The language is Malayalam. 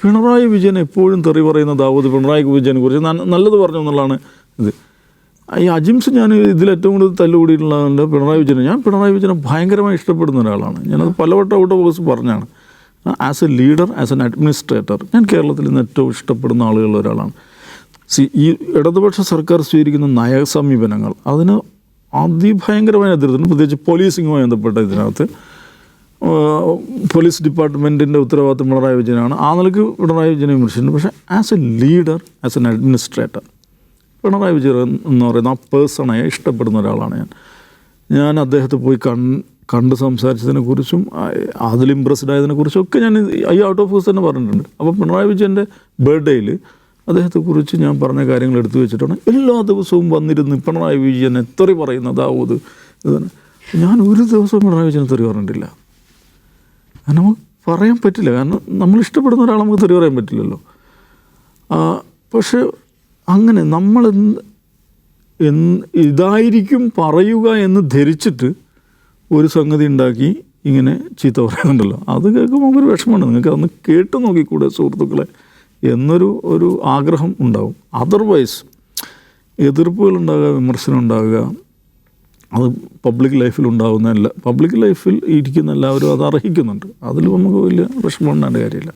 പിണറായി വിജയൻ എപ്പോഴും തെറി പറയുന്ന ദാവൂദ് പിണറായി വിജയനെ കുറിച്ച് നല്ലത് പറഞ്ഞു എന്നുള്ളതാണ് ഇത്. ഈ അജിംസ് ഞാൻ ഇതിലേറ്റവും കൂടുതൽ തല്ലുകൂടിയിട്ടുള്ളതുകൊണ്ട് പിണറായി വിജയനെ, ഞാൻ പിണറായി വിജയനെ ഭയങ്കരമായി ഇഷ്ടപ്പെടുന്ന ഒരാളാണ്. ഞാനത് പലവട്ടം ഔട്ട് ഓഫ് ബോക്സ് പറഞ്ഞാണ്. As A leader, as an administrator ഞാൻ കേരളത്തിൽ നിന്ന് ഏറ്റവും ഇഷ്ടപ്പെടുന്ന ആളുകളിൽ ഒരാളാണ്. ഈ ഇടതുപക്ഷ സർക്കാർ സ്വീകരിക്കുന്ന നയസമീപനങ്ങൾ അതിന് അതിഭയങ്കരമായ എതിർത്തുണ്ട്. പ്രത്യേകിച്ച് പോലീസിങ്ങുമായി ബന്ധപ്പെട്ട ഇതിനകത്ത് പോലീസ് ഡിപ്പാർട്ട്മെൻറ്റിൻ്റെ ഉത്തരവാദിത്വം പിണറായി വിജയനാണ്. ആ നിലയ്ക്ക് പിണറായി വിജയനെ വിമർശിച്ചിട്ടുണ്ട്. പക്ഷേ as A leader, as an administrator Pinarayi Vijayan എന്ന് പറയുന്ന ആ പേഴ്സണെ ഇഷ്ടപ്പെടുന്ന ഒരാളാണ് ഞാൻ അദ്ദേഹത്തെ പോയി കണ്ട് സംസാരിച്ചതിനെക്കുറിച്ചും അതിൽ ഇമ്പ്രസ്ഡ് ആയതിനെക്കുറിച്ചും ഒക്കെ ഞാൻ ഈ ഔട്ട് ഓഫ് ഹൗസ് തന്നെ പറഞ്ഞിട്ടുണ്ട്. അപ്പോൾ പിണറായി വിജയൻ്റെ ബർത്ത്ഡേയിൽ അദ്ദേഹത്തെക്കുറിച്ച് ഞാൻ പറഞ്ഞ കാര്യങ്ങൾ എടുത്തു വെച്ചിട്ടാണ് എല്ലാ ദിവസവും വന്നിരുന്ന് പിണറായി വിജയനെ തെറി പറയുന്ന ദാവൂദ് ഇതന്നെ. ഞാൻ ഒരു ദിവസവും പിണറായി വിജയനെ തെറി പറഞ്ഞിട്ടില്ല. കാരണം നമുക്ക് പറയാൻ പറ്റില്ല, കാരണം നമ്മൾ ഇഷ്ടപ്പെടുന്ന ഒരാളെ നമുക്ക് തെറി പറയാൻ പറ്റില്ലല്ലോ. പക്ഷേ അങ്ങനെ നമ്മൾ ഇതായിരിക്കും പറയുക എന്ന് ധരിച്ചിട്ട് ഒരു സംഗതി ഉണ്ടാക്കി ഇങ്ങനെ ചീത്ത പറയുന്നുണ്ടല്ലോ, അത് കേൾക്കുമ്പോൾ നമുക്കൊരു വിഷമമാണ്. നിങ്ങൾക്ക് അതൊന്ന് കേട്ട് നോക്കിക്കൂടെ സുഹൃത്തുക്കളെ എന്നൊരു ആഗ്രഹം ഉണ്ടാവും. അതർവൈസ് എതിർപ്പുകൾ ഉണ്ടാകുക, വിമർശനം ഉണ്ടാകുക, അത് പബ്ലിക് ലൈഫിൽ ഇരിക്കുന്ന എല്ലാവരും അത് അർഹിക്കുന്നുണ്ട്. അതിൽ നമുക്ക് വലിയ വിഷമം ഉണ്ടാകേണ്ട കാര്യമില്ല.